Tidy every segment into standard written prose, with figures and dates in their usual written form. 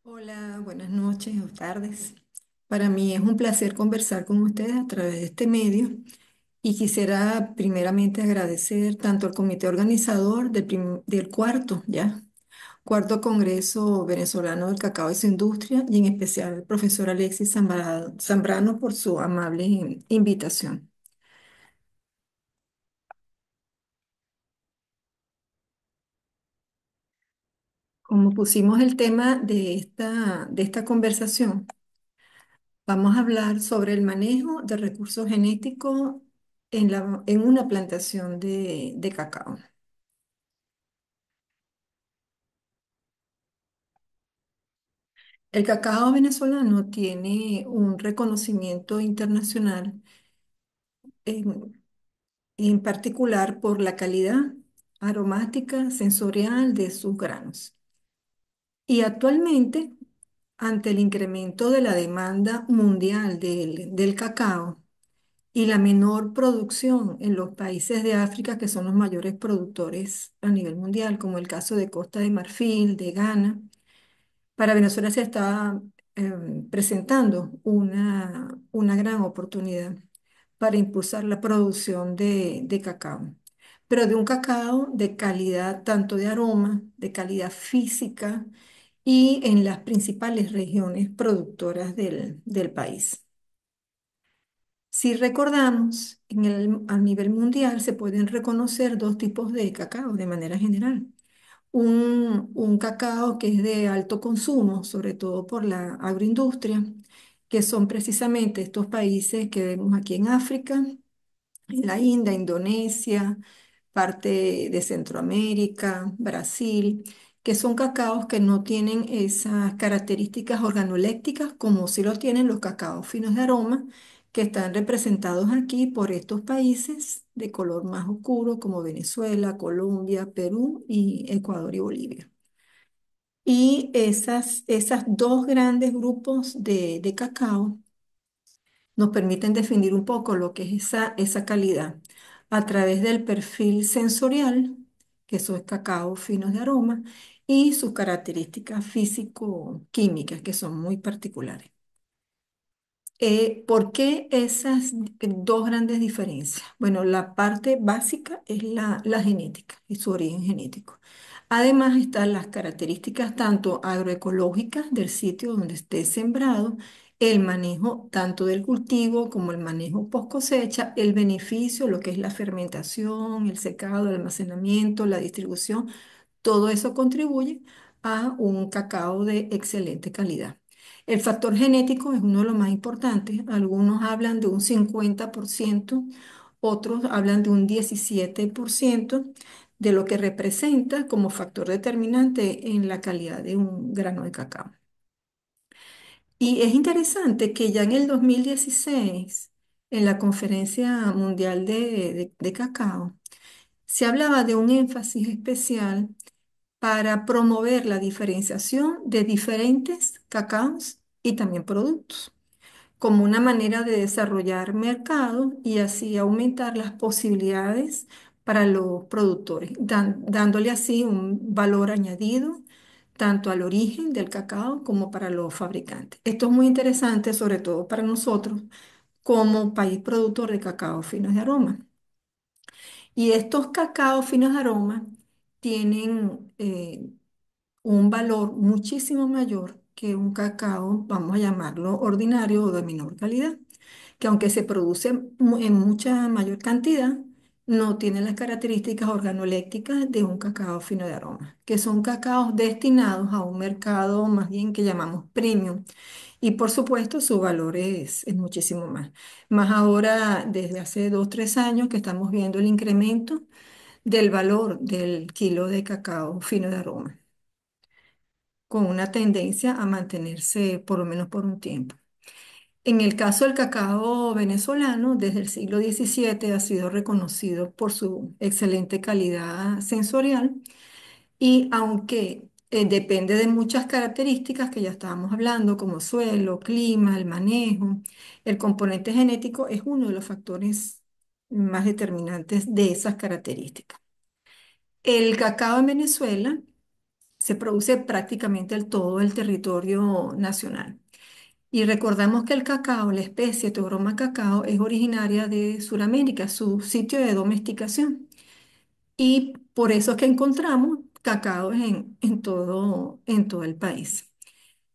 Hola, buenas noches o tardes. Para mí es un placer conversar con ustedes a través de este medio y quisiera primeramente agradecer tanto al comité organizador del cuarto Congreso Venezolano del Cacao y su Industria y en especial al profesor Alexis Zambrano por su amable invitación. Como pusimos el tema de esta conversación, vamos a hablar sobre el manejo de recursos genéticos en una plantación de cacao. El cacao venezolano tiene un reconocimiento internacional, en, en particular por la calidad aromática sensorial de sus granos. Y actualmente, ante el incremento de la demanda mundial del cacao, y la menor producción en los países de África, que son los mayores productores a nivel mundial, como el caso de Costa de Marfil, de Ghana. Para Venezuela se está presentando una gran oportunidad para impulsar la producción de cacao, pero de un cacao de calidad, tanto de aroma, de calidad física y en las principales regiones productoras del país. Si recordamos, a nivel mundial se pueden reconocer dos tipos de cacao de manera general. Un cacao que es de alto consumo, sobre todo por la agroindustria, que son precisamente estos países que vemos aquí en África, en la India, Indonesia, parte de Centroamérica, Brasil, que son cacaos que no tienen esas características organolépticas como sí lo tienen los cacaos finos de aroma, que están representados aquí por estos países de color más oscuro como Venezuela, Colombia, Perú y Ecuador y Bolivia. Y esas dos grandes grupos de cacao nos permiten definir un poco lo que es esa calidad a través del perfil sensorial, que eso es cacao finos de aroma, y sus características físico-químicas, que son muy particulares. ¿Por qué esas dos grandes diferencias? Bueno, la parte básica es la genética y su origen genético. Además están las características tanto agroecológicas del sitio donde esté sembrado, el manejo tanto del cultivo como el manejo post cosecha, el beneficio, lo que es la fermentación, el secado, el almacenamiento, la distribución, todo eso contribuye a un cacao de excelente calidad. El factor genético es uno de los más importantes. Algunos hablan de un 50%, otros hablan de un 17% de lo que representa como factor determinante en la calidad de un grano de cacao. Y es interesante que ya en el 2016, en la Conferencia Mundial de Cacao, se hablaba de un énfasis especial para promover la diferenciación de diferentes cacaos y también productos, como una manera de desarrollar mercados y así aumentar las posibilidades para los productores, dándole así un valor añadido tanto al origen del cacao como para los fabricantes. Esto es muy interesante, sobre todo para nosotros como país productor de cacao finos de aroma. Y estos cacaos finos de aroma tienen un valor muchísimo mayor que un cacao, vamos a llamarlo ordinario o de menor calidad, que aunque se produce en mucha mayor cantidad, no tiene las características organolépticas de un cacao fino de aroma, que son cacaos destinados a un mercado más bien que llamamos premium. Y por supuesto su valor es muchísimo más. Más ahora, desde hace 2, 3 años que estamos viendo el incremento del valor del kilo de cacao fino de aroma con una tendencia a mantenerse por lo menos por un tiempo. En el caso del cacao venezolano, desde el siglo XVII ha sido reconocido por su excelente calidad sensorial y aunque depende de muchas características que ya estábamos hablando, como suelo, clima, el manejo, el componente genético es uno de los factores más determinantes de esas características. El cacao en Venezuela se produce prácticamente en todo el territorio nacional. Y recordamos que el cacao, la especie Teobroma cacao, es originaria de Sudamérica, su sitio de domesticación. Y por eso es que encontramos cacao en todo el país,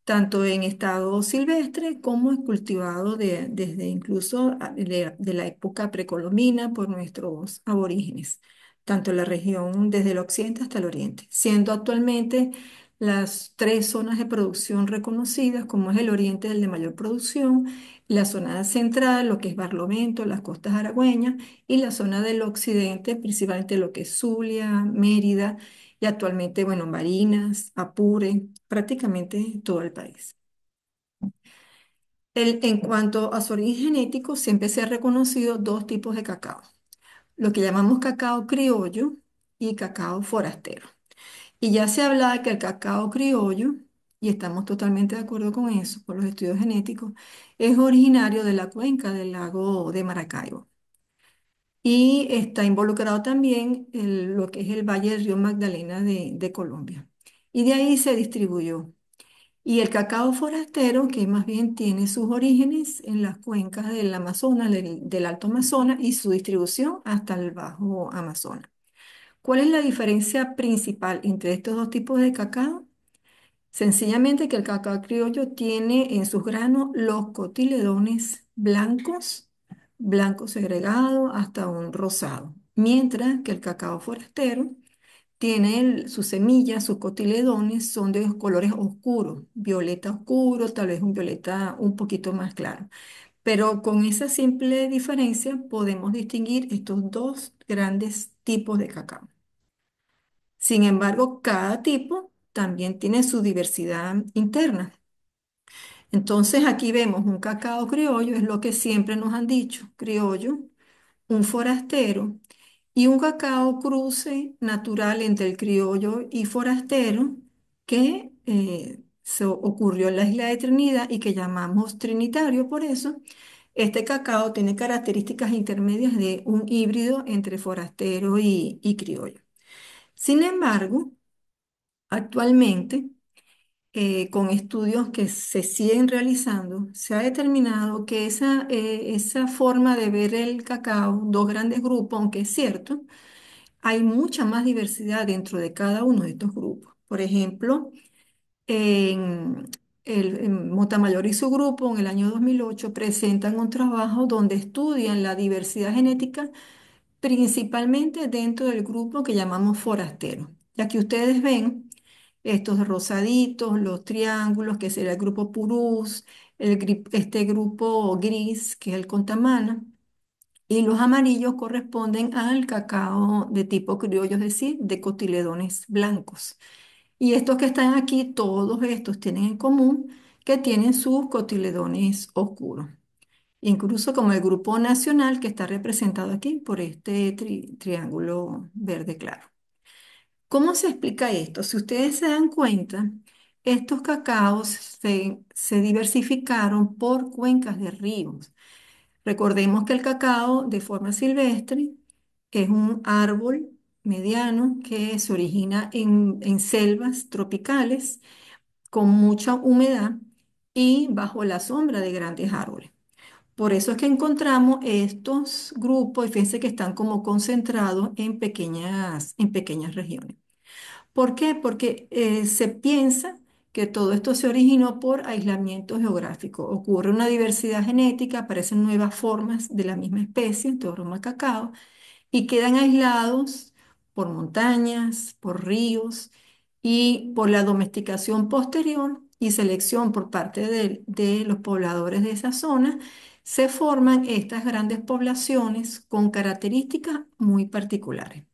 tanto en estado silvestre como en cultivado desde incluso de la época precolombina por nuestros aborígenes, tanto en la región desde el occidente hasta el oriente, siendo actualmente las tres zonas de producción reconocidas, como es el oriente, el de mayor producción, la zona central, lo que es Barlovento, las costas aragüeñas, y la zona del occidente, principalmente lo que es Zulia, Mérida, y actualmente, bueno, Barinas, Apure, prácticamente todo el país. En cuanto a su origen genético, siempre se ha reconocido dos tipos de cacao, lo que llamamos cacao criollo y cacao forastero. Y ya se habla que el cacao criollo, y estamos totalmente de acuerdo con eso, por los estudios genéticos, es originario de la cuenca del lago de Maracaibo. Y está involucrado también lo que es el Valle del Río Magdalena de Colombia. Y de ahí se distribuyó. Y el cacao forastero, que más bien tiene sus orígenes en las cuencas del Amazonas, del Alto Amazonas y su distribución hasta el Bajo Amazonas. ¿Cuál es la diferencia principal entre estos dos tipos de cacao? Sencillamente que el cacao criollo tiene en sus granos los cotiledones blancos, blanco segregado hasta un rosado, mientras que el cacao forastero tiene sus semillas, sus cotiledones son de colores oscuros, violeta oscuro, tal vez un violeta un poquito más claro. Pero con esa simple diferencia podemos distinguir estos dos grandes tipos de cacao. Sin embargo, cada tipo también tiene su diversidad interna. Entonces aquí vemos un cacao criollo, es lo que siempre nos han dicho, criollo, un forastero y un cacao cruce natural entre el criollo y forastero que se ocurrió en la isla de Trinidad y que llamamos trinitario por eso. Este cacao tiene características intermedias de un híbrido entre forastero y criollo. Sin embargo, actualmente, con estudios que se siguen realizando, se ha determinado que esa forma de ver el cacao, dos grandes grupos, aunque es cierto, hay mucha más diversidad dentro de cada uno de estos grupos. Por ejemplo, en en Montamayor y su grupo en el año 2008 presentan un trabajo donde estudian la diversidad genética principalmente dentro del grupo que llamamos forastero. Ya que ustedes ven estos rosaditos, los triángulos, que será el grupo Purús, este grupo gris, que es el Contamana, y los amarillos corresponden al cacao de tipo criollo, es decir, de cotiledones blancos. Y estos que están aquí, todos estos tienen en común que tienen sus cotiledones oscuros. Incluso como el grupo nacional que está representado aquí por este triángulo verde claro. ¿Cómo se explica esto? Si ustedes se dan cuenta, estos cacaos se diversificaron por cuencas de ríos. Recordemos que el cacao de forma silvestre es un árbol mediano que se origina en selvas tropicales con mucha humedad y bajo la sombra de grandes árboles. Por eso es que encontramos estos grupos, y fíjense que están como concentrados en pequeñas regiones. ¿Por qué? Porque se piensa que todo esto se originó por aislamiento geográfico. Ocurre una diversidad genética, aparecen nuevas formas de la misma especie, Teoroma cacao, y quedan aislados por montañas, por ríos y por la domesticación posterior y selección por parte de los pobladores de esa zona, se forman estas grandes poblaciones con características muy particulares.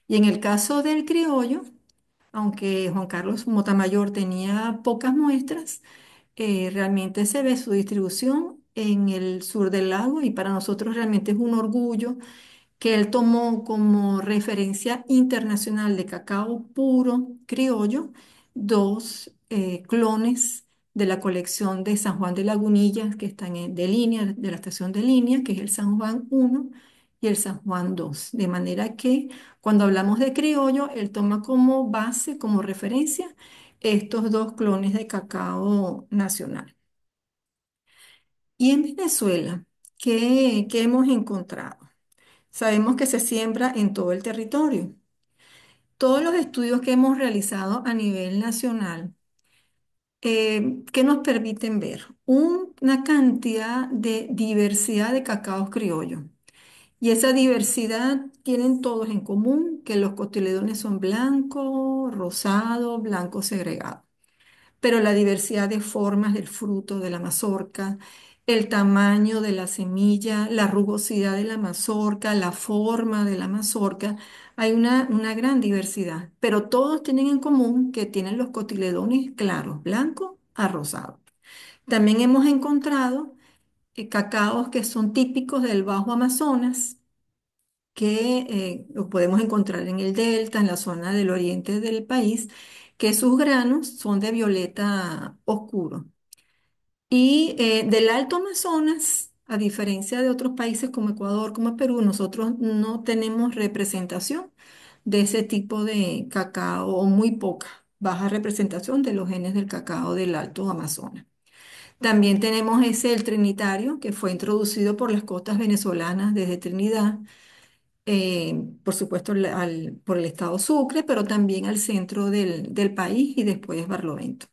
Y en el caso del criollo, aunque Juan Carlos Motamayor tenía pocas muestras, realmente se ve su distribución en el sur del lago y para nosotros realmente es un orgullo que él tomó como referencia internacional de cacao puro criollo, dos clones de la colección de San Juan de Lagunillas que están de línea, de la estación de línea, que es el San Juan 1 y el San Juan dos. De manera que cuando hablamos de criollo, él toma como base, como referencia, estos dos clones de cacao nacional. Y en Venezuela, ¿qué hemos encontrado? Sabemos que se siembra en todo el territorio. Todos los estudios que hemos realizado a nivel nacional, ¿qué nos permiten ver? Una cantidad de diversidad de cacaos criollos. Y esa diversidad tienen todos en común que los cotiledones son blanco, rosado, blanco segregado. Pero la diversidad de formas del fruto de la mazorca, el tamaño de la semilla, la rugosidad de la mazorca, la forma de la mazorca, hay una gran diversidad. Pero todos tienen en común que tienen los cotiledones claros, blanco a rosado. También hemos encontrado cacaos que son típicos del Bajo Amazonas que los podemos encontrar en el delta, en la zona del oriente del país, que sus granos son de violeta oscuro. Y del Alto Amazonas, a diferencia de otros países como Ecuador, como Perú, nosotros no tenemos representación de ese tipo de cacao, o muy poca, baja representación de los genes del cacao del Alto Amazonas. También tenemos ese, el trinitario, que fue introducido por las costas venezolanas desde Trinidad, por supuesto por el estado Sucre, pero también al centro del país y después Barlovento.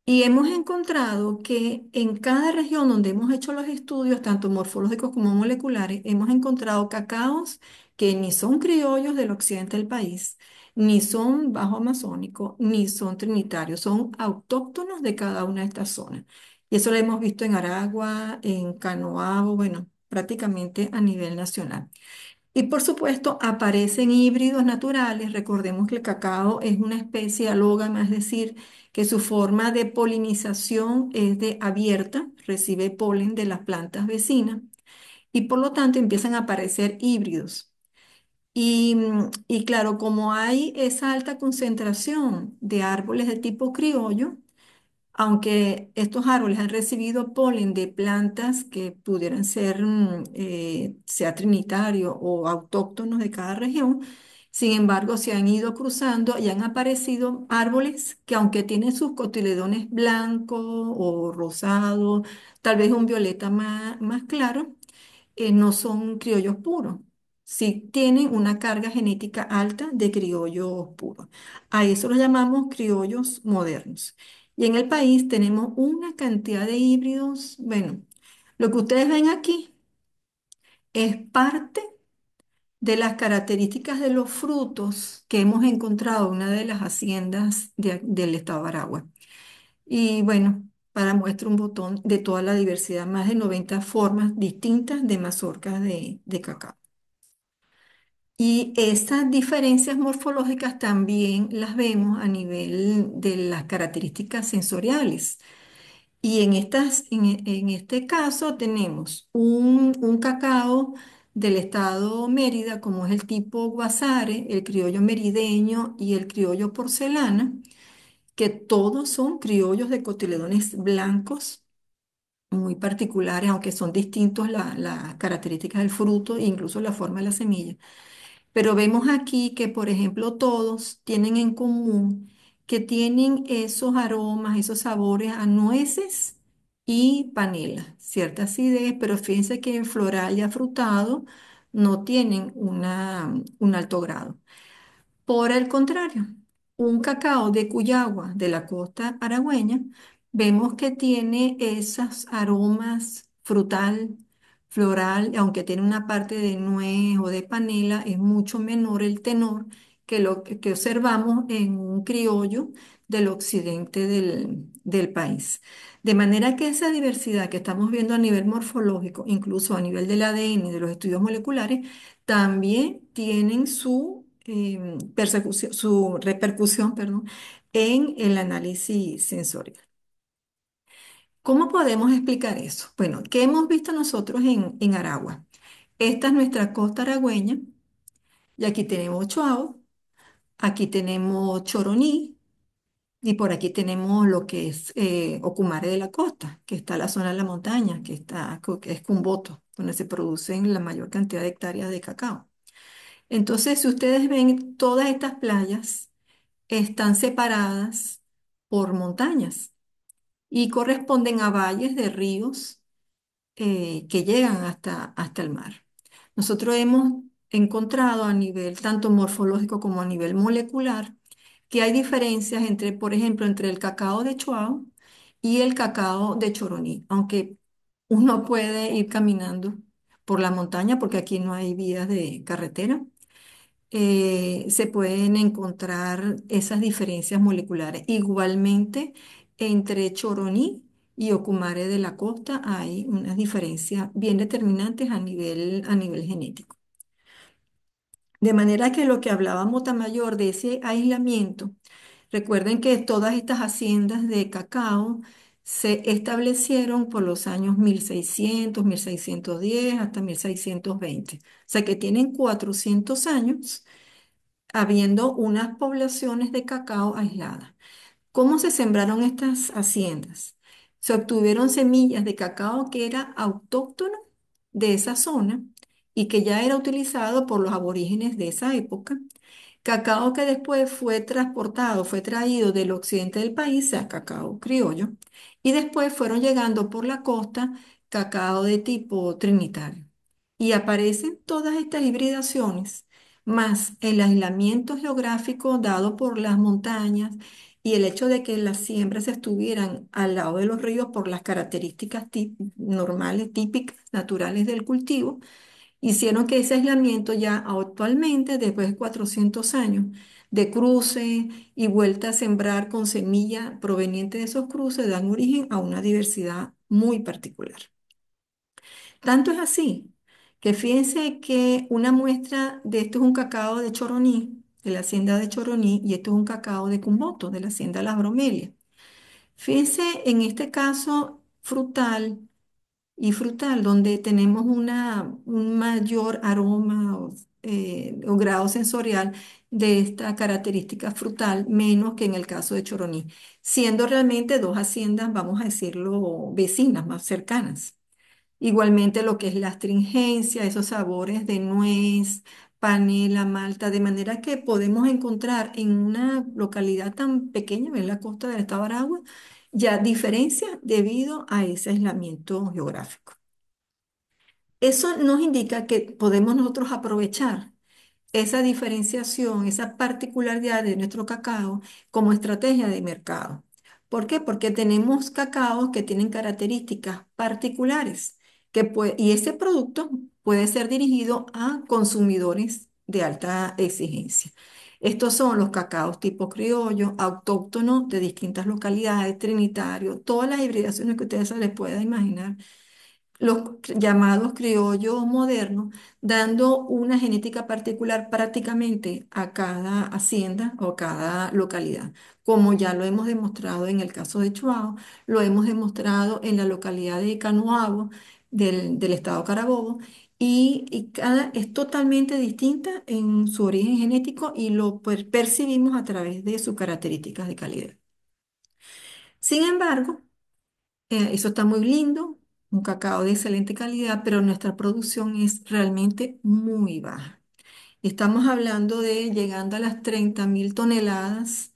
Y hemos encontrado que en cada región donde hemos hecho los estudios, tanto morfológicos como moleculares, hemos encontrado cacaos que ni son criollos del occidente del país, ni son bajo amazónicos, ni son trinitarios, son autóctonos de cada una de estas zonas. Y eso lo hemos visto en Aragua, en Canoabo, bueno, prácticamente a nivel nacional. Y por supuesto aparecen híbridos naturales. Recordemos que el cacao es una especie alógama, es decir, que su forma de polinización es de abierta, recibe polen de las plantas vecinas y por lo tanto empiezan a aparecer híbridos. Y claro, como hay esa alta concentración de árboles de tipo criollo, aunque estos árboles han recibido polen de plantas que pudieran ser, sea trinitario o autóctonos de cada región, sin embargo, se han ido cruzando y han aparecido árboles que aunque tienen sus cotiledones blancos o rosados, tal vez un violeta más claro, no son criollos puros. Sí tienen una carga genética alta de criollos puros. A eso los llamamos criollos modernos. Y en el país tenemos una cantidad de híbridos. Bueno, lo que ustedes ven aquí es parte de las características de los frutos que hemos encontrado en una de las haciendas del estado de Aragua. Y bueno, para muestra un botón de toda la diversidad, más de 90 formas distintas de mazorcas de cacao. Y estas diferencias morfológicas también las vemos a nivel de las características sensoriales. Y en este caso tenemos un cacao del estado Mérida, como es el tipo Guasare, el criollo merideño y el criollo porcelana, que todos son criollos de cotiledones blancos muy particulares, aunque son distintos las características del fruto e incluso la forma de la semilla. Pero vemos aquí que, por ejemplo, todos tienen en común que tienen esos aromas, esos sabores a nueces y panela, cierta acidez, pero fíjense que en floral y afrutado no tienen un alto grado. Por el contrario, un cacao de Cuyagua, de la costa aragüeña, vemos que tiene esos aromas frutal, floral, aunque tiene una parte de nuez o de panela, es mucho menor el tenor que lo que observamos en un criollo del occidente del país. De manera que esa diversidad que estamos viendo a nivel morfológico, incluso a nivel del ADN y de los estudios moleculares, también tienen su repercusión, perdón, en el análisis sensorial. ¿Cómo podemos explicar eso? Bueno, ¿qué hemos visto nosotros en Aragua? Esta es nuestra costa aragüeña y aquí tenemos Choao, aquí tenemos Choroní, Y por aquí tenemos lo que es Ocumare de la Costa, que está la zona de la montaña, que es Cumboto, donde se producen la mayor cantidad de hectáreas de cacao. Entonces, si ustedes ven, todas estas playas están separadas por montañas y corresponden a valles de ríos que llegan hasta el mar. Nosotros hemos encontrado a nivel tanto morfológico como a nivel molecular que hay diferencias entre, por ejemplo, entre el cacao de Chuao y el cacao de Choroní, aunque uno puede ir caminando por la montaña porque aquí no hay vías de carretera. Se pueden encontrar esas diferencias moleculares. Igualmente, entre Choroní y Ocumare de la Costa hay unas diferencias bien determinantes a nivel genético. De manera que lo que hablábamos Tamayor de ese aislamiento, recuerden que todas estas haciendas de cacao se establecieron por los años 1600, 1610 hasta 1620. O sea que tienen 400 años habiendo unas poblaciones de cacao aisladas. ¿Cómo se sembraron estas haciendas? Se obtuvieron semillas de cacao que era autóctono de esa zona y que ya era utilizado por los aborígenes de esa época. Cacao que después fue transportado, fue traído del occidente del país, o sea, cacao criollo, y después fueron llegando por la costa cacao de tipo trinitario. Y aparecen todas estas hibridaciones, más el aislamiento geográfico dado por las montañas y el hecho de que las siembras estuvieran al lado de los ríos por las características normales, típicas, naturales del cultivo hicieron que ese aislamiento ya actualmente, después de 400 años de cruce y vuelta a sembrar con semilla proveniente de esos cruces, dan origen a una diversidad muy particular. Tanto es así que fíjense que una muestra de esto es un cacao de Choroní, de la hacienda de Choroní, y esto es un cacao de Cumboto, de la hacienda Las Bromelias. Fíjense en este caso frutal y frutal, donde tenemos un mayor aroma o grado sensorial de esta característica frutal, menos que en el caso de Choroní, siendo realmente dos haciendas, vamos a decirlo, vecinas, más cercanas. Igualmente lo que es la astringencia, esos sabores de nuez, panela, malta, de manera que podemos encontrar en una localidad tan pequeña, en la costa del estado de Aragua, ya diferencias debido a ese aislamiento geográfico. Eso nos indica que podemos nosotros aprovechar esa diferenciación, esa particularidad de nuestro cacao como estrategia de mercado. ¿Por qué? Porque tenemos cacaos que tienen características particulares y ese producto puede ser dirigido a consumidores de alta exigencia. Estos son los cacaos tipo criollo, autóctonos de distintas localidades, trinitarios, todas las hibridaciones que ustedes se les puedan imaginar los llamados criollos modernos, dando una genética particular prácticamente a cada hacienda o cada localidad, como ya lo hemos demostrado en el caso de Chuao, lo hemos demostrado en la localidad de Canoabo del estado Carabobo, y cada es totalmente distinta en su origen genético y lo percibimos a través de sus características de calidad. Sin embargo, eso está muy lindo, un cacao de excelente calidad, pero nuestra producción es realmente muy baja. Estamos hablando de llegando a las 30.000 toneladas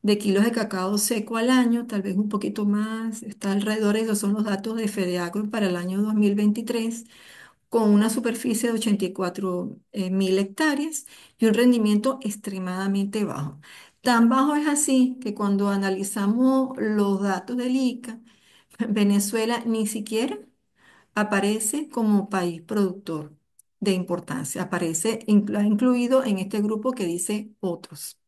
de kilos de cacao seco al año, tal vez un poquito más, está alrededor, esos son los datos de Fedeagro para el año 2023, con una superficie de 84 mil hectáreas y un rendimiento extremadamente bajo. Tan bajo es así que cuando analizamos los datos del ICA, Venezuela ni siquiera aparece como país productor de importancia, aparece incluido en este grupo que dice otros.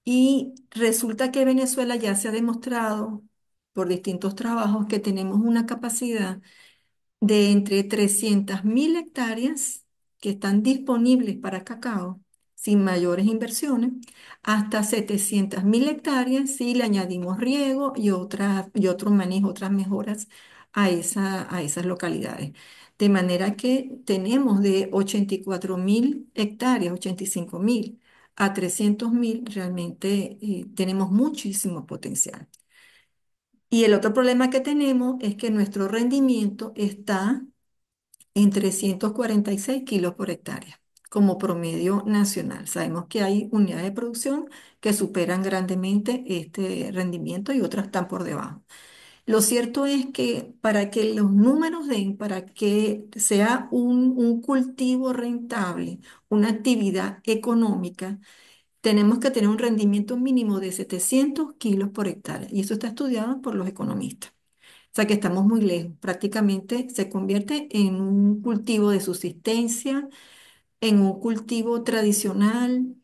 Y resulta que Venezuela ya se ha demostrado por distintos trabajos que tenemos una capacidad de entre 300.000 hectáreas que están disponibles para cacao sin mayores inversiones, hasta 700.000 hectáreas si le añadimos riego y otro manejo, otras mejoras a esas localidades. De manera que tenemos de 84.000 hectáreas, 85.000, a 300.000, realmente tenemos muchísimo potencial. Y el otro problema que tenemos es que nuestro rendimiento está en 346 kilos por hectárea como promedio nacional. Sabemos que hay unidades de producción que superan grandemente este rendimiento y otras están por debajo. Lo cierto es que para que los números den, para que sea un cultivo rentable, una actividad económica, tenemos que tener un rendimiento mínimo de 700 kilos por hectárea. Y eso está estudiado por los economistas. O sea que estamos muy lejos. Prácticamente se convierte en un cultivo de subsistencia, en un cultivo tradicional,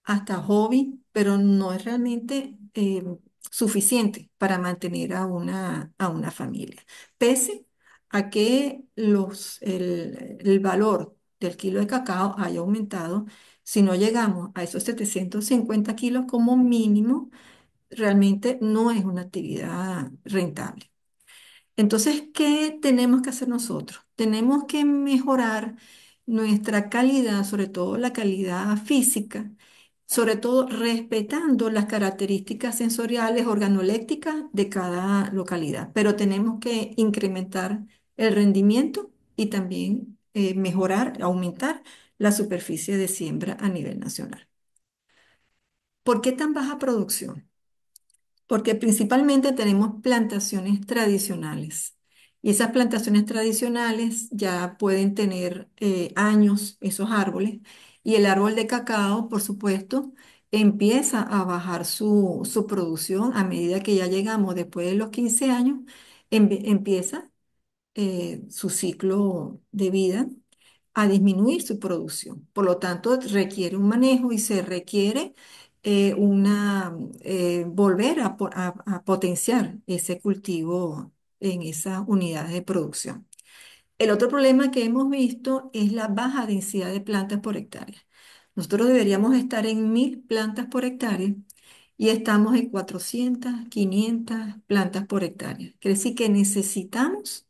hasta hobby, pero no es realmente suficiente para mantener a una familia. Pese a que el valor del kilo de cacao haya aumentado, si no llegamos a esos 750 kilos como mínimo, realmente no es una actividad rentable. Entonces, ¿qué tenemos que hacer nosotros? Tenemos que mejorar nuestra calidad, sobre todo la calidad física, sobre todo respetando las características sensoriales, organolépticas de cada localidad, pero tenemos que incrementar el rendimiento y también mejorar, aumentar la superficie de siembra a nivel nacional. ¿Por qué tan baja producción? Porque principalmente tenemos plantaciones tradicionales. Y esas plantaciones tradicionales ya pueden tener años, esos árboles, y el árbol de cacao, por supuesto, empieza a bajar su producción a medida que ya llegamos después de los 15 años, empieza su ciclo de vida a disminuir su producción. Por lo tanto, requiere un manejo y se requiere volver a potenciar ese cultivo en esas unidades de producción. El otro problema que hemos visto es la baja densidad de plantas por hectárea. Nosotros deberíamos estar en 1.000 plantas por hectárea y estamos en 400, 500 plantas por hectárea. Quiere decir que necesitamos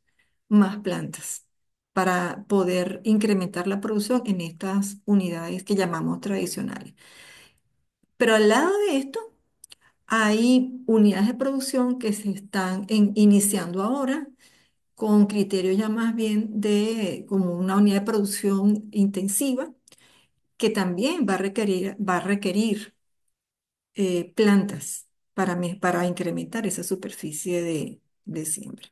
más plantas para poder incrementar la producción en estas unidades que llamamos tradicionales. Pero al lado de esto, hay unidades de producción que se están iniciando ahora con criterios ya más bien de como una unidad de producción intensiva que también va a requerir plantas para incrementar esa superficie de siembra.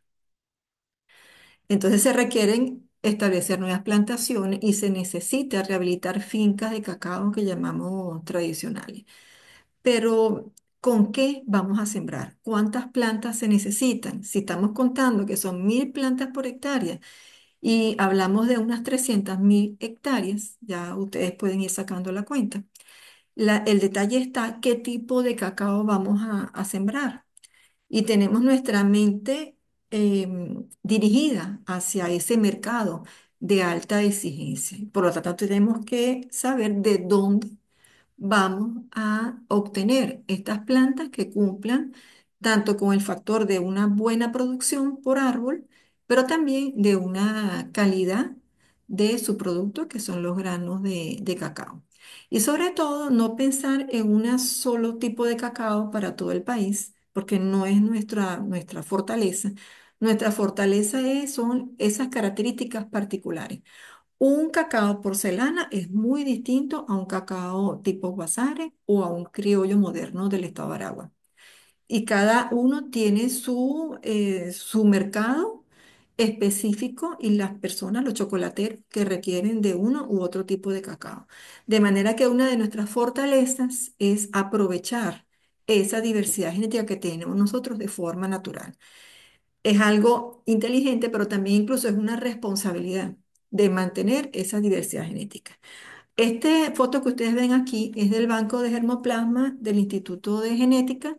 Entonces se requieren establecer nuevas plantaciones y se necesita rehabilitar fincas de cacao que llamamos tradicionales. Pero, ¿con qué vamos a sembrar? ¿Cuántas plantas se necesitan? Si estamos contando que son 1.000 plantas por hectárea y hablamos de unas 300.000 hectáreas, ya ustedes pueden ir sacando la cuenta. El detalle está qué tipo de cacao vamos a sembrar. Y tenemos nuestra mente dirigida hacia ese mercado de alta exigencia. Por lo tanto, tenemos que saber de dónde vamos a obtener estas plantas que cumplan tanto con el factor de una buena producción por árbol, pero también de una calidad de su producto, que son los granos de cacao. Y sobre todo, no pensar en un solo tipo de cacao para todo el país, porque no es nuestra fortaleza. Nuestra fortaleza son esas características particulares. Un cacao porcelana es muy distinto a un cacao tipo Guasare o a un criollo moderno del estado de Aragua. Y cada uno tiene su mercado específico y las personas, los chocolateros, que requieren de uno u otro tipo de cacao. De manera que una de nuestras fortalezas es aprovechar esa diversidad genética que tenemos nosotros de forma natural. Es algo inteligente, pero también incluso es una responsabilidad de mantener esa diversidad genética. Esta foto que ustedes ven aquí es del Banco de Germoplasma del Instituto de Genética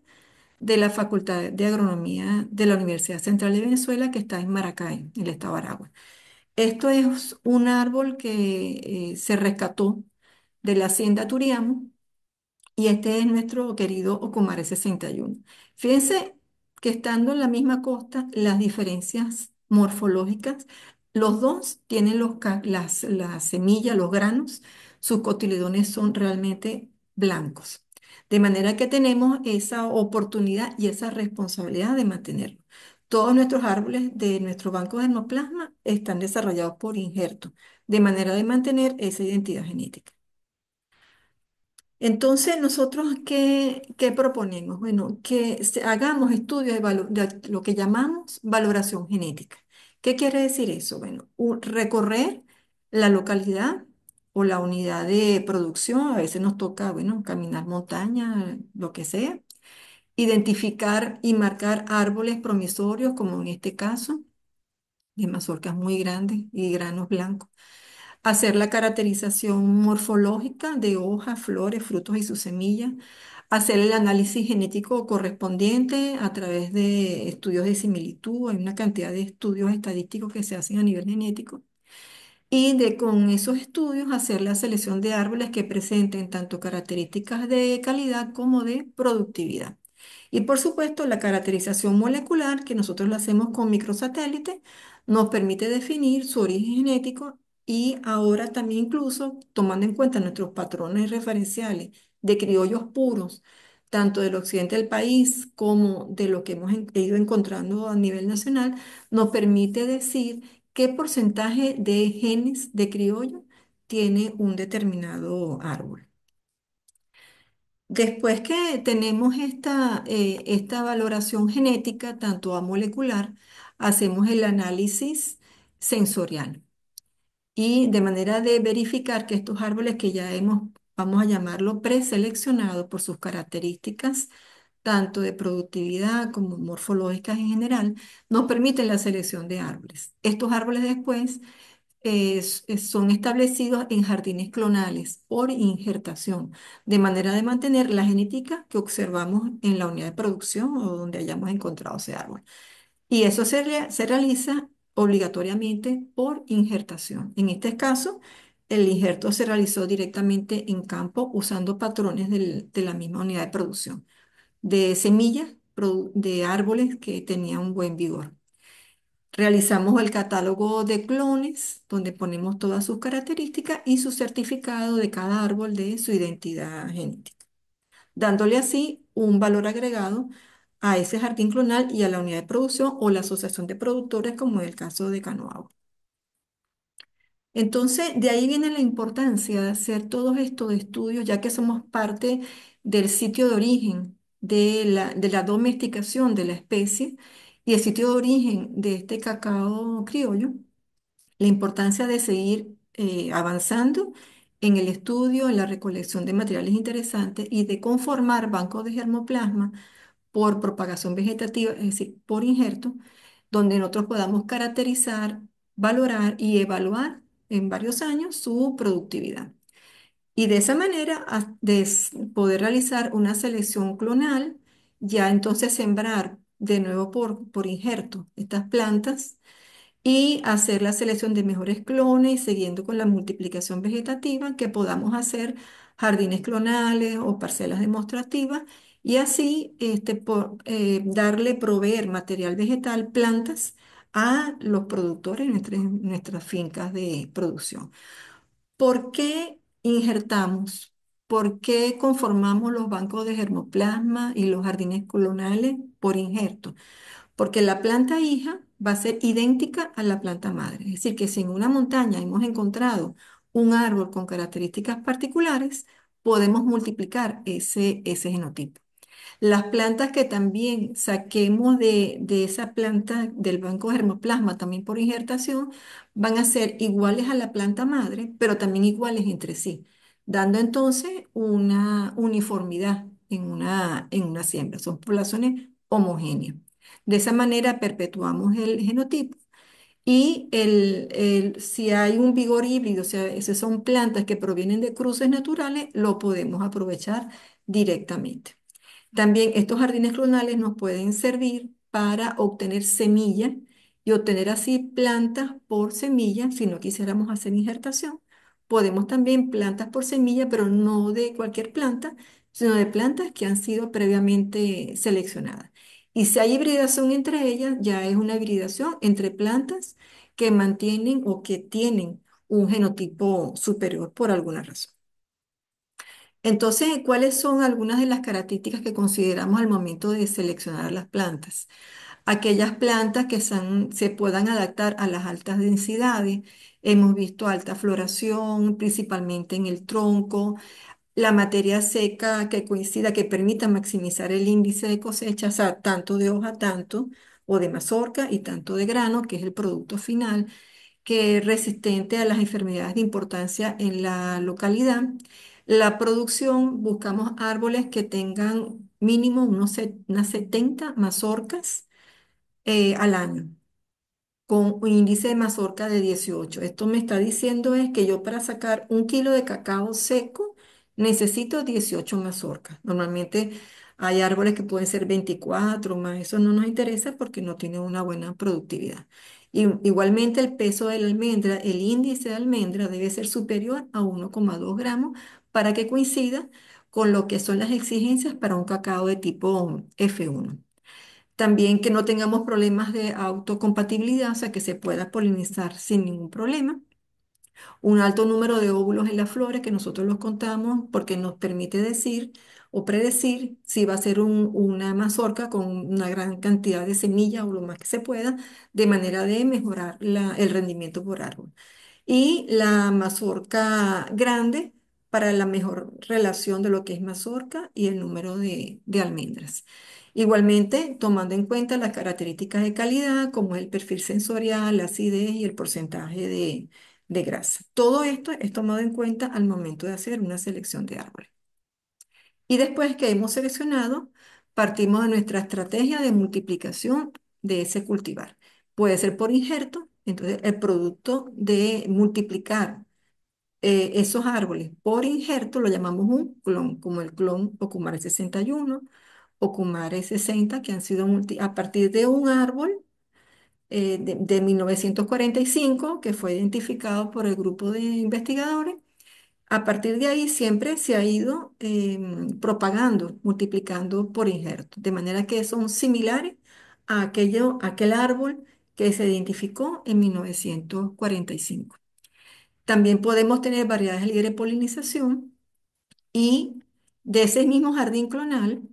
de la Facultad de Agronomía de la Universidad Central de Venezuela, que está en Maracay, en el estado de Aragua. Esto es un árbol que se rescató de la hacienda Turiamo y este es nuestro querido Ocumare 61. Fíjense que estando en la misma costa, las diferencias morfológicas, los dos tienen las semillas, los granos, sus cotiledones son realmente blancos. De manera que tenemos esa oportunidad y esa responsabilidad de mantenerlo. Todos nuestros árboles de nuestro banco de germoplasma están desarrollados por injerto, de manera de mantener esa identidad genética. Entonces, nosotros, ¿qué proponemos? Bueno, que hagamos estudios de lo que llamamos valoración genética. ¿Qué quiere decir eso? Bueno, recorrer la localidad o la unidad de producción, a veces nos toca, bueno, caminar montaña, lo que sea, identificar y marcar árboles promisorios, como en este caso, de mazorcas muy grandes y granos blancos, hacer la caracterización morfológica de hojas, flores, frutos y sus semillas, hacer el análisis genético correspondiente a través de estudios de similitud. Hay una cantidad de estudios estadísticos que se hacen a nivel genético y con esos estudios hacer la selección de árboles que presenten tanto características de calidad como de productividad. Y por supuesto, la caracterización molecular, que nosotros la hacemos con microsatélites, nos permite definir su origen genético y ahora también incluso tomando en cuenta nuestros patrones referenciales de criollos puros, tanto del occidente del país como de lo que hemos ido encontrando a nivel nacional, nos permite decir qué porcentaje de genes de criollo tiene un determinado árbol. Después que tenemos esta valoración genética, tanto a molecular, hacemos el análisis sensorial y de manera de verificar que estos árboles que ya hemos, vamos a llamarlo preseleccionados por sus características, tanto de productividad como morfológicas en general, nos permiten la selección de árboles. Estos árboles después son establecidos en jardines clonales por injertación, de manera de mantener la genética que observamos en la unidad de producción o donde hayamos encontrado ese árbol. Y eso se realiza obligatoriamente por injertación. En este caso, el injerto se realizó directamente en campo usando patrones de la misma unidad de producción, de semillas de árboles que tenían un buen vigor. Realizamos el catálogo de clones, donde ponemos todas sus características y su certificado de cada árbol de su identidad genética, dándole así un valor agregado a ese jardín clonal y a la unidad de producción o la asociación de productores, como en el caso de Canoagua. Entonces, de ahí viene la importancia de hacer todos estos estudios, ya que somos parte del sitio de origen de la domesticación de la especie y el sitio de origen de este cacao criollo, la importancia de seguir avanzando en el estudio, en la recolección de materiales interesantes y de conformar bancos de germoplasma por propagación vegetativa, es decir, por injerto, donde nosotros podamos caracterizar, valorar y evaluar en varios años su productividad. Y de esa manera, poder realizar una selección clonal, ya entonces sembrar de nuevo por injerto estas plantas y hacer la selección de mejores clones, siguiendo con la multiplicación vegetativa, que podamos hacer jardines clonales o parcelas demostrativas y así darle, proveer material vegetal, plantas a los productores en nuestras fincas de producción. ¿Por qué injertamos? ¿Por qué conformamos los bancos de germoplasma y los jardines clonales por injerto? Porque la planta hija va a ser idéntica a la planta madre. Es decir, que si en una montaña hemos encontrado un árbol con características particulares, podemos multiplicar ese genotipo. Las plantas que también saquemos de esa planta del banco de germoplasma, también por injertación, van a ser iguales a la planta madre, pero también iguales entre sí, dando entonces una uniformidad en una siembra. Son poblaciones homogéneas. De esa manera perpetuamos el genotipo y si hay un vigor híbrido, o sea, esas son plantas que provienen de cruces naturales, lo podemos aprovechar directamente. También estos jardines clonales nos pueden servir para obtener semillas y obtener así plantas por semilla. Si no quisiéramos hacer injertación, podemos también plantas por semilla, pero no de cualquier planta, sino de plantas que han sido previamente seleccionadas. Y si hay hibridación entre ellas, ya es una hibridación entre plantas que mantienen o que tienen un genotipo superior por alguna razón. Entonces, ¿cuáles son algunas de las características que consideramos al momento de seleccionar las plantas? Aquellas plantas que se puedan adaptar a las altas densidades. Hemos visto alta floración, principalmente en el tronco, la materia seca que coincida, que permita maximizar el índice de cosecha, o sea, tanto de hoja, tanto o de mazorca y tanto de grano, que es el producto final, que es resistente a las enfermedades de importancia en la localidad. La producción, buscamos árboles que tengan mínimo unas 70 mazorcas al año con un índice de mazorca de 18. Esto me está diciendo es que yo para sacar 1 kilo de cacao seco necesito 18 mazorcas. Normalmente hay árboles que pueden ser 24 más, eso no nos interesa porque no tienen una buena productividad. Igualmente el peso de la almendra, el índice de almendra debe ser superior a 1,2 gramos para que coincida con lo que son las exigencias para un cacao de tipo F1. También que no tengamos problemas de autocompatibilidad, o sea, que se pueda polinizar sin ningún problema. Un alto número de óvulos en las flores que nosotros los contamos porque nos permite decir o predecir si va a ser una mazorca con una gran cantidad de semillas o lo más que se pueda, de manera de mejorar el rendimiento por árbol y la mazorca grande para la mejor relación de lo que es mazorca y el número de almendras. Igualmente, tomando en cuenta las características de calidad, como el perfil sensorial, la acidez y el porcentaje de grasa. Todo esto es tomado en cuenta al momento de hacer una selección de árboles. Y después que hemos seleccionado, partimos de nuestra estrategia de multiplicación de ese cultivar. Puede ser por injerto, entonces el producto de multiplicar esos árboles por injerto lo llamamos un clon, como el clon Ocumare 61, Ocumare 60, que han sido a partir de un árbol de 1945, que fue identificado por el grupo de investigadores. A partir de ahí siempre se ha ido propagando, multiplicando por injerto, de manera que son similares a aquel árbol que se identificó en 1945. También podemos tener variedades de libre polinización y de ese mismo jardín clonal,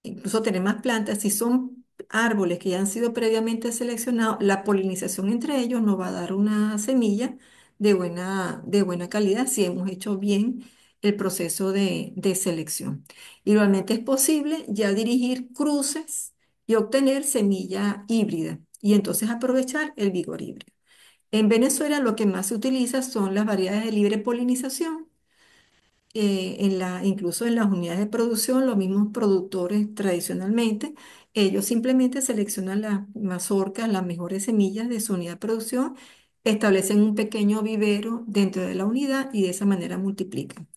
incluso tener más plantas, si son árboles que ya han sido previamente seleccionados, la polinización entre ellos nos va a dar una semilla de buena calidad si hemos hecho bien el proceso de selección. Igualmente es posible ya dirigir cruces y obtener semilla híbrida y entonces aprovechar el vigor híbrido. En Venezuela lo que más se utiliza son las variedades de libre polinización. Incluso en las unidades de producción, los mismos productores tradicionalmente, ellos simplemente seleccionan las mazorcas, las mejores semillas de su unidad de producción, establecen un pequeño vivero dentro de la unidad y de esa manera multiplican.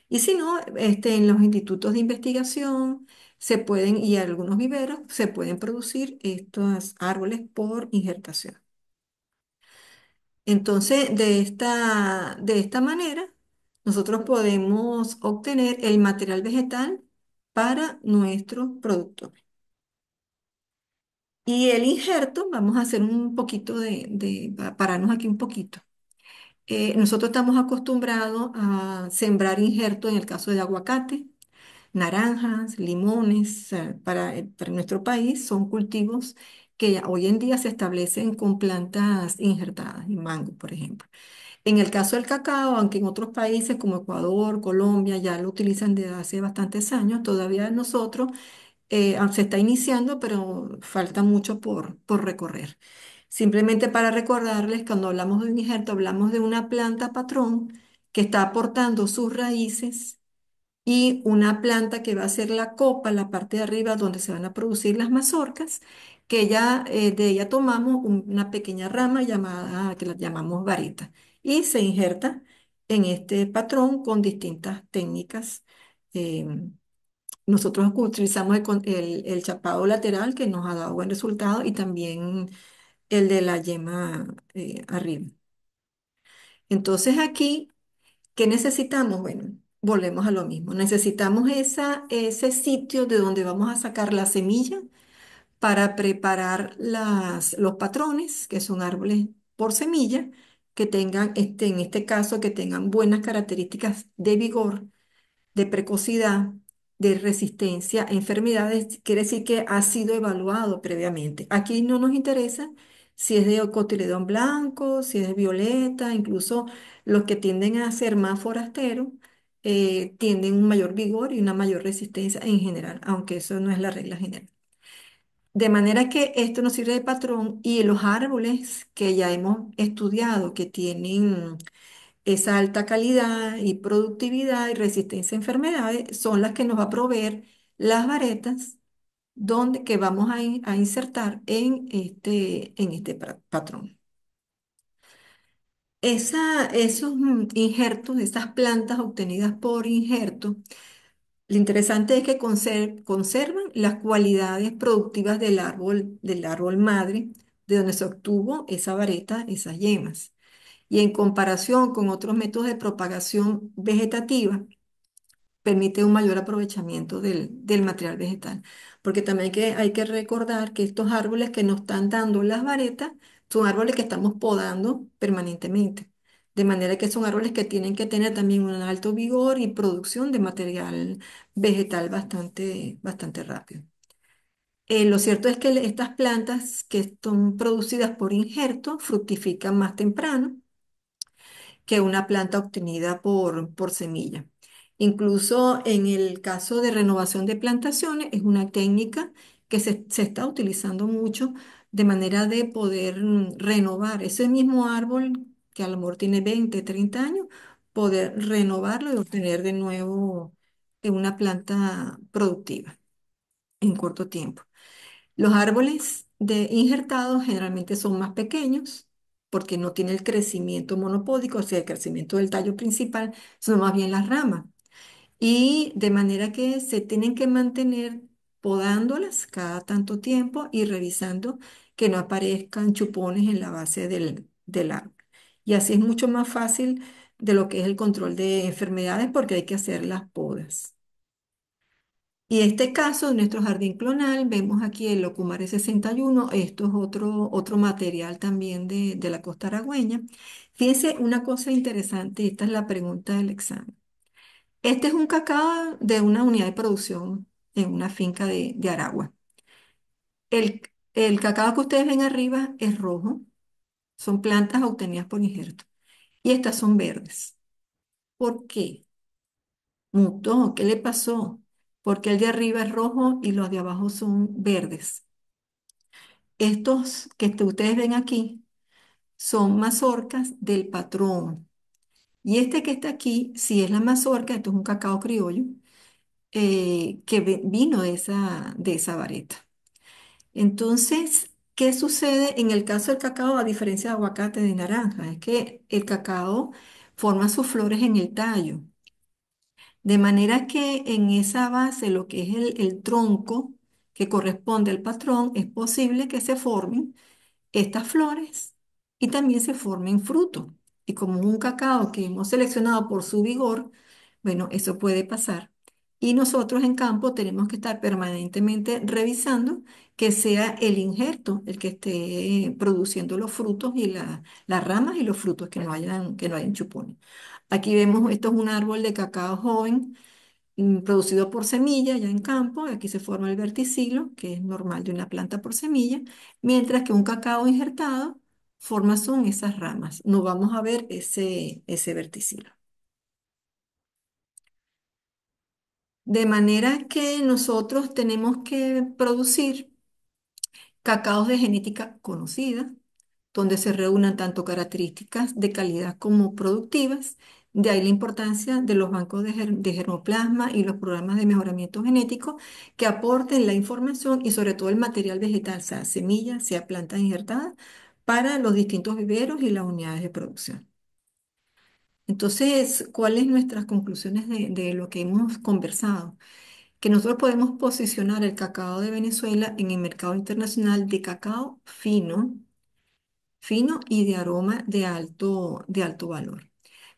Y si no, en los institutos de investigación y algunos viveros se pueden producir estos árboles por injertación. Entonces, de esta manera, nosotros podemos obtener el material vegetal para nuestros productores. Y el injerto, vamos a hacer un poquito pararnos aquí un poquito. Nosotros estamos acostumbrados a sembrar injerto en el caso de aguacate, naranjas, limones, o sea, para nuestro país son cultivos que hoy en día se establecen con plantas injertadas, y mango, por ejemplo. En el caso del cacao, aunque en otros países como Ecuador, Colombia ya lo utilizan desde hace bastantes años, todavía nosotros se está iniciando, pero falta mucho por recorrer. Simplemente para recordarles, cuando hablamos de un injerto, hablamos de una planta patrón que está aportando sus raíces y una planta que va a ser la copa, la parte de arriba donde se van a producir las mazorcas, de ella tomamos una pequeña rama que la llamamos vareta y se injerta en este patrón con distintas técnicas. eh, Nosotros utilizamos el chapado lateral que nos ha dado buen resultado y también el de la yema arriba. Entonces aquí, ¿qué necesitamos? Bueno, volvemos a lo mismo. Necesitamos ese sitio de donde vamos a sacar la semilla para preparar los patrones, que son árboles por semilla, que tengan, en este caso, que tengan buenas características de vigor, de precocidad, de resistencia a enfermedades, quiere decir que ha sido evaluado previamente. Aquí no nos interesa si es de cotiledón blanco, si es de violeta, incluso los que tienden a ser más forasteros tienen un mayor vigor y una mayor resistencia en general, aunque eso no es la regla general. De manera que esto nos sirve de patrón y los árboles que ya hemos estudiado que tienen esa alta calidad y productividad y resistencia a enfermedades son las que nos va a proveer las varetas donde, que vamos a insertar en este patrón. Esos injertos, esas plantas obtenidas por injerto, lo interesante es que conservan las cualidades productivas del árbol madre, de donde se obtuvo esa vareta, esas yemas. Y en comparación con otros métodos de propagación vegetativa, permite un mayor aprovechamiento del material vegetal. Porque también hay que recordar que estos árboles que nos están dando las varetas son árboles que estamos podando permanentemente. De manera que son árboles que tienen que tener también un alto vigor y producción de material vegetal bastante rápido. Lo cierto es que estas plantas que son producidas por injerto fructifican más temprano que una planta obtenida por semilla. Incluso en el caso de renovación de plantaciones, es una técnica que se está utilizando mucho de manera de poder renovar ese mismo árbol que a lo mejor tiene 20, 30 años, poder renovarlo y obtener de nuevo una planta productiva en corto tiempo. Los árboles injertados generalmente son más pequeños porque no tiene el crecimiento monopódico, o sea, el crecimiento del tallo principal, sino más bien las ramas. Y de manera que se tienen que mantener podándolas cada tanto tiempo y revisando que no aparezcan chupones en la base del árbol. Y así es mucho más fácil de lo que es el control de enfermedades porque hay que hacer las podas. Y este caso, de nuestro jardín clonal, vemos aquí el Locumare 61. Esto es otro material también de la costa aragüeña. Fíjense una cosa interesante, esta es la pregunta del examen. Este es un cacao de una unidad de producción en una finca de Aragua. El cacao que ustedes ven arriba es rojo, son plantas obtenidas por injerto. Y estas son verdes. ¿Por qué? Mutó, ¿qué le pasó? Porque el de arriba es rojo y los de abajo son verdes. Estos que ustedes ven aquí son mazorcas del patrón. Y este que está aquí, si es la mazorca, esto es un cacao criollo que vino de esa vareta. Entonces, ¿qué sucede en el caso del cacao a diferencia de aguacate de naranja? Es que el cacao forma sus flores en el tallo. De manera que en esa base, lo que es el tronco que corresponde al patrón, es posible que se formen estas flores y también se formen frutos. Y como un cacao que hemos seleccionado por su vigor, bueno, eso puede pasar. Y nosotros en campo tenemos que estar permanentemente revisando que sea el injerto el que esté produciendo los frutos y las ramas y los frutos que no hayan chupones. Aquí vemos, esto es un árbol de cacao joven producido por semilla ya en campo. Aquí se forma el verticilo, que es normal de una planta por semilla, mientras que un cacao injertado forma son esas ramas. No vamos a ver ese verticilo. De manera que nosotros tenemos que producir cacaos de genética conocida, donde se reúnan tanto características de calidad como productivas. De ahí la importancia de los bancos de germoplasma y los programas de mejoramiento genético que aporten la información y sobre todo el material vegetal, sea semilla, sea planta injertada, para los distintos viveros y las unidades de producción. Entonces, ¿cuáles nuestras conclusiones de lo que hemos conversado? Que nosotros podemos posicionar el cacao de Venezuela en el mercado internacional de cacao fino y de aroma de alto valor.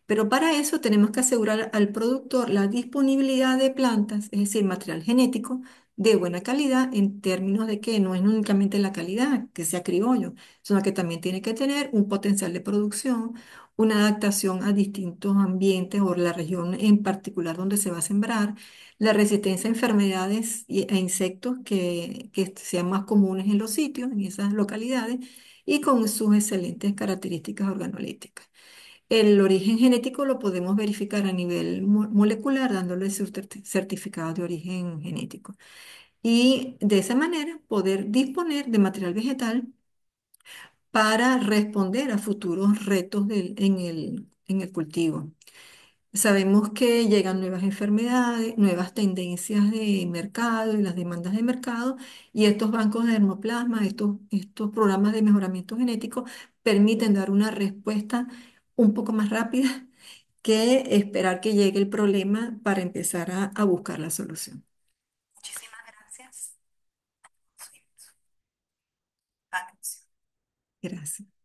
Pero para eso tenemos que asegurar al productor la disponibilidad de plantas, es decir, material genético de buena calidad en términos de que no es únicamente la calidad, que sea criollo, sino que también tiene que tener un potencial de producción, una adaptación a distintos ambientes o la región en particular donde se va a sembrar, la resistencia a enfermedades e insectos que sean más comunes en los sitios, en esas localidades, y con sus excelentes características organolépticas. El origen genético lo podemos verificar a nivel molecular dándole su certificado de origen genético. Y de esa manera poder disponer de material vegetal para responder a futuros retos en el cultivo. Sabemos que llegan nuevas enfermedades, nuevas tendencias de mercado y las demandas de mercado, y estos bancos de dermoplasma, estos programas de mejoramiento genético, permiten dar una respuesta un poco más rápida que esperar que llegue el problema para empezar a buscar la solución. Muchísimas gracias. Gracias.